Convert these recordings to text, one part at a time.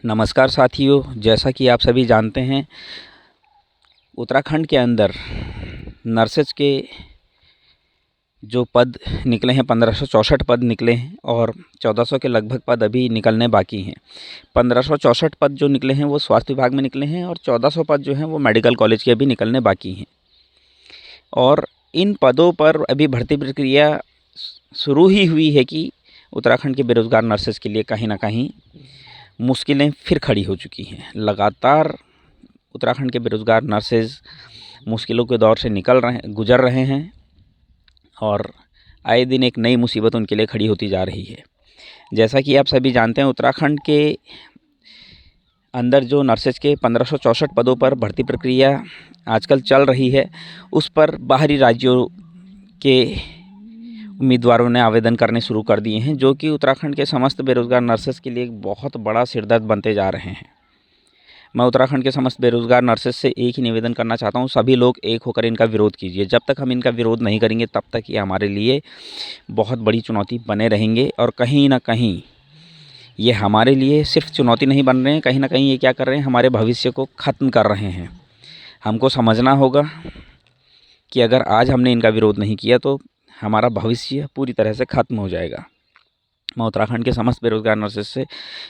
नमस्कार साथियों, जैसा कि आप सभी जानते हैं, उत्तराखंड के अंदर नर्सेज के जो पद निकले हैं 1564 पद निकले हैं और 1400 के लगभग पद अभी निकलने बाकी हैं। 1564 पद जो निकले हैं वो स्वास्थ्य विभाग में निकले हैं और 1400 पद जो हैं वो मेडिकल कॉलेज के अभी निकलने बाकी हैं। और इन पदों पर अभी भर्ती प्रक्रिया शुरू ही हुई है कि उत्तराखंड के बेरोज़गार नर्सेज के लिए कहीं ना कहीं मुश्किलें फिर खड़ी हो चुकी हैं। लगातार उत्तराखंड के बेरोज़गार नर्सेज मुश्किलों के दौर से गुजर रहे हैं और आए दिन एक नई मुसीबत उनके लिए खड़ी होती जा रही है। जैसा कि आप सभी जानते हैं, उत्तराखंड के अंदर जो नर्सेज के 1564 पदों पर भर्ती प्रक्रिया आजकल चल रही है, उस पर बाहरी राज्यों के उम्मीदवारों ने आवेदन करने शुरू कर दिए हैं, जो कि उत्तराखंड के समस्त बेरोज़गार नर्सेज के लिए एक बहुत बड़ा सिरदर्द बनते जा रहे हैं। मैं उत्तराखंड के समस्त बेरोज़गार नर्सेज से एक ही निवेदन करना चाहता हूँ, सभी लोग एक होकर इनका विरोध कीजिए। जब तक हम इनका विरोध नहीं करेंगे तब तक ये हमारे लिए बहुत बड़ी चुनौती बने रहेंगे और कहीं ना कहीं ये हमारे लिए सिर्फ चुनौती नहीं बन रहे हैं, कहीं ना कहीं ये क्या कर रहे हैं, हमारे भविष्य को ख़त्म कर रहे हैं। हमको समझना होगा कि अगर आज हमने इनका विरोध नहीं किया तो हमारा भविष्य पूरी तरह से ख़त्म हो जाएगा। मैं उत्तराखंड के समस्त बेरोज़गार नर्सेज से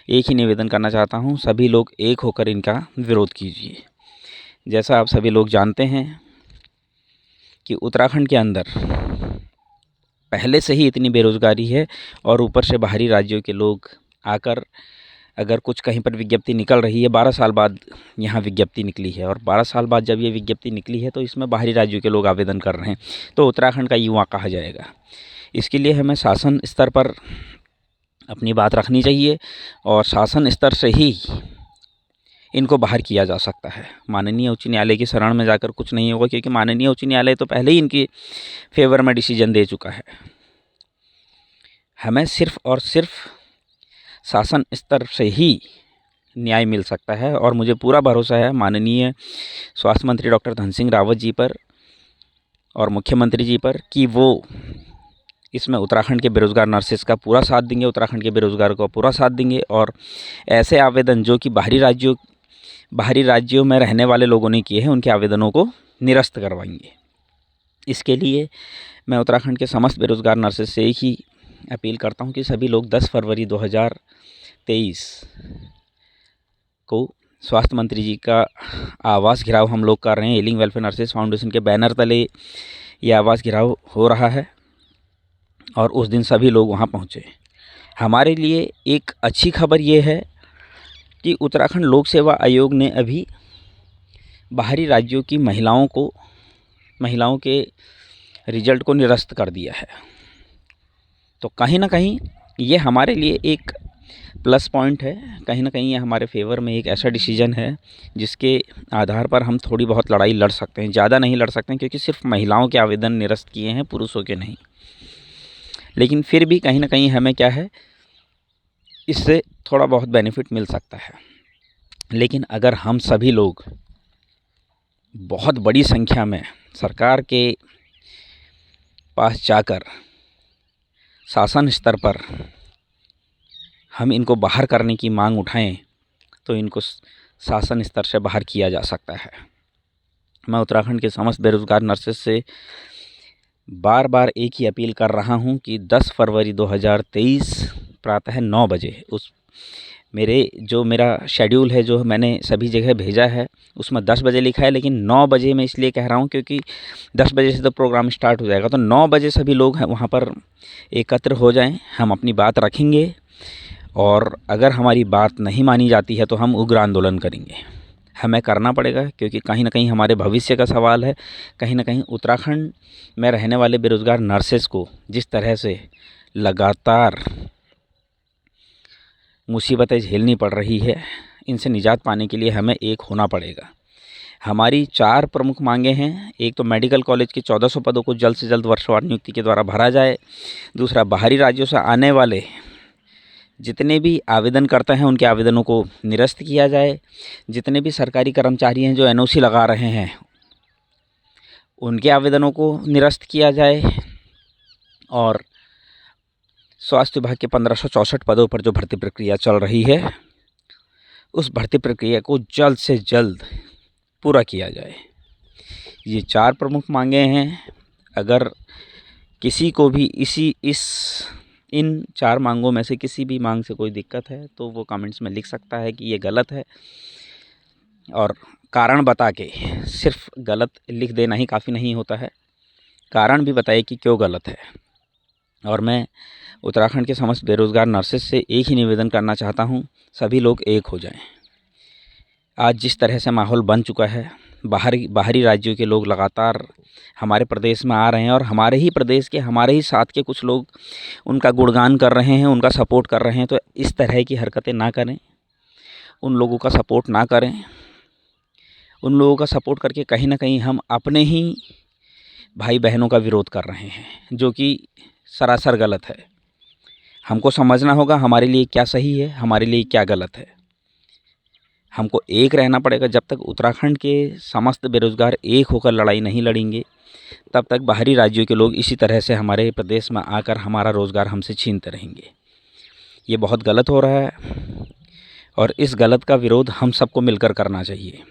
एक ही निवेदन करना चाहता हूं, सभी लोग एक होकर इनका विरोध कीजिए। जैसा आप सभी लोग जानते हैं कि उत्तराखंड के अंदर पहले से ही इतनी बेरोज़गारी है और ऊपर से बाहरी राज्यों के लोग आकर अगर कुछ कहीं पर विज्ञप्ति निकल रही है, 12 साल बाद यहाँ विज्ञप्ति निकली है और 12 साल बाद जब ये विज्ञप्ति निकली है तो इसमें बाहरी राज्यों के लोग आवेदन कर रहे हैं, तो उत्तराखंड का युवा कहा जाएगा। इसके लिए हमें शासन स्तर पर अपनी बात रखनी चाहिए और शासन स्तर से ही इनको बाहर किया जा सकता है। माननीय उच्च न्यायालय की शरण में जाकर कुछ नहीं होगा, क्योंकि माननीय उच्च न्यायालय तो पहले ही इनकी फेवर में डिसीजन दे चुका है। हमें सिर्फ और सिर्फ शासन स्तर से ही न्याय मिल सकता है और मुझे पूरा भरोसा है माननीय स्वास्थ्य मंत्री डॉक्टर धन सिंह रावत जी पर और मुख्यमंत्री जी पर कि वो इसमें उत्तराखंड के बेरोज़गार नर्सेज का पूरा साथ देंगे, उत्तराखंड के बेरोज़गार को पूरा साथ देंगे और ऐसे आवेदन जो कि बाहरी राज्यों में रहने वाले लोगों ने किए हैं, उनके आवेदनों को निरस्त करवाएंगे। इसके लिए मैं उत्तराखंड के समस्त बेरोज़गार नर्सेज से ही अपील करता हूं कि सभी लोग 10 फरवरी 2023 को स्वास्थ्य मंत्री जी का आवास घेराव हम लोग कर रहे हैं। एलिंग वेलफेयर नर्सेज फाउंडेशन के बैनर तले ये आवास घेराव हो रहा है और उस दिन सभी लोग वहाँ पहुँचे। हमारे लिए एक अच्छी खबर ये है कि उत्तराखंड लोक सेवा आयोग ने अभी बाहरी राज्यों की महिलाओं के रिजल्ट को निरस्त कर दिया है। तो कहीं ना कहीं ये हमारे लिए एक प्लस पॉइंट है, कहीं ना कहीं ये हमारे फेवर में एक ऐसा डिसीजन है जिसके आधार पर हम थोड़ी बहुत लड़ाई लड़ सकते हैं। ज़्यादा नहीं लड़ सकते हैं क्योंकि सिर्फ महिलाओं के आवेदन निरस्त किए हैं, पुरुषों के नहीं। लेकिन फिर भी कहीं ना कहीं हमें क्या है, इससे थोड़ा बहुत बेनिफिट मिल सकता है। लेकिन अगर हम सभी लोग बहुत बड़ी संख्या में सरकार के पास जाकर शासन स्तर पर हम इनको बाहर करने की मांग उठाएं तो इनको शासन स्तर से बाहर किया जा सकता है। मैं उत्तराखंड के समस्त बेरोज़गार नर्सेज से बार बार एक ही अपील कर रहा हूं कि 10 फरवरी 2023 प्रातः 9 बजे मेरा शेड्यूल है जो मैंने सभी जगह भेजा है, उसमें 10 बजे लिखा है, लेकिन 9 बजे मैं इसलिए कह रहा हूं क्योंकि 10 बजे से तो प्रोग्राम स्टार्ट हो जाएगा। तो 9 बजे सभी लोग वहाँ पर एकत्र हो जाएं, हम अपनी बात रखेंगे और अगर हमारी बात नहीं मानी जाती है तो हम उग्र आंदोलन करेंगे। हमें करना पड़ेगा क्योंकि कहीं ना कहीं हमारे भविष्य का सवाल है। कहीं ना कहीं उत्तराखंड में रहने वाले बेरोज़गार नर्सेज को जिस तरह से लगातार मुसीबतें झेलनी पड़ रही है, इनसे निजात पाने के लिए हमें एक होना पड़ेगा। हमारी 4 प्रमुख मांगें हैं। एक तो मेडिकल कॉलेज के 1400 पदों को जल्द से जल्द वर्षवार नियुक्ति के द्वारा भरा जाए। दूसरा, बाहरी राज्यों से आने वाले जितने भी आवेदन करते हैं उनके आवेदनों को निरस्त किया जाए। जितने भी सरकारी कर्मचारी हैं जो एनओसी लगा रहे हैं उनके आवेदनों को निरस्त किया जाए और स्वास्थ्य विभाग के 1564 पदों पर जो भर्ती प्रक्रिया चल रही है उस भर्ती प्रक्रिया को जल्द से जल्द पूरा किया जाए। ये 4 प्रमुख मांगे हैं। अगर किसी को भी इन 4 मांगों में से किसी भी मांग से कोई दिक्कत है तो वो कमेंट्स में लिख सकता है कि ये गलत है, और कारण बता के, सिर्फ गलत लिख देना ही काफ़ी नहीं होता है, कारण भी बताए कि क्यों गलत है। और मैं उत्तराखंड के समस्त बेरोज़गार नर्सेस से एक ही निवेदन करना चाहता हूँ, सभी लोग एक हो जाएं। आज जिस तरह से माहौल बन चुका है, बाहरी राज्यों के लोग लगातार हमारे प्रदेश में आ रहे हैं और हमारे ही प्रदेश के, हमारे ही साथ के कुछ लोग उनका गुणगान कर रहे हैं, उनका सपोर्ट कर रहे हैं। तो इस तरह की हरकतें ना करें, उन लोगों का सपोर्ट ना करें। उन लोगों का सपोर्ट करके कहीं ना कहीं हम अपने ही भाई बहनों का विरोध कर रहे हैं, जो कि सरासर गलत है। हमको समझना होगा हमारे लिए क्या सही है, हमारे लिए क्या गलत है। हमको एक रहना पड़ेगा। जब तक उत्तराखंड के समस्त बेरोज़गार एक होकर लड़ाई नहीं लड़ेंगे, तब तक बाहरी राज्यों के लोग इसी तरह से हमारे प्रदेश में आकर हमारा रोज़गार हमसे छीनते रहेंगे। ये बहुत गलत हो रहा है और इस गलत का विरोध हम सबको मिलकर करना चाहिए।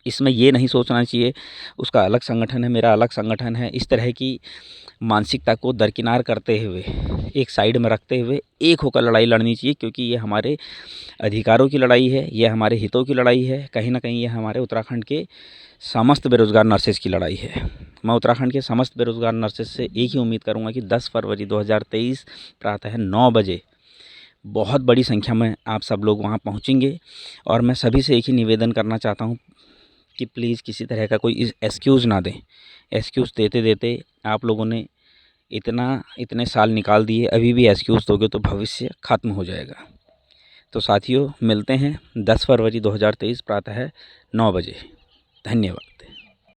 इसमें ये नहीं सोचना चाहिए उसका अलग संगठन है, मेरा अलग संगठन है। इस तरह की मानसिकता को दरकिनार करते हुए, एक साइड में रखते हुए एक होकर लड़ाई लड़नी चाहिए, क्योंकि ये हमारे अधिकारों की लड़ाई है, ये हमारे हितों की लड़ाई है। कहीं ना कहीं ये हमारे उत्तराखंड के समस्त बेरोज़गार नर्सेस की लड़ाई है। मैं उत्तराखंड के समस्त बेरोज़गार नर्सेस से एक ही उम्मीद करूँगा कि 10 फरवरी 2023 प्रातः 9 बजे बहुत बड़ी संख्या में आप सब लोग वहाँ पहुँचेंगे। और मैं सभी से एक ही निवेदन करना चाहता हूँ कि प्लीज़ किसी तरह का कोई एक्सक्यूज़ ना दें। एक्सक्यूज़ देते देते आप लोगों ने इतने साल निकाल दिए, अभी भी एक्सक्यूज़ दोगे तो भविष्य ख़त्म हो जाएगा। तो साथियों, मिलते हैं 10 फरवरी 2023 प्रातः 9 बजे। धन्यवाद।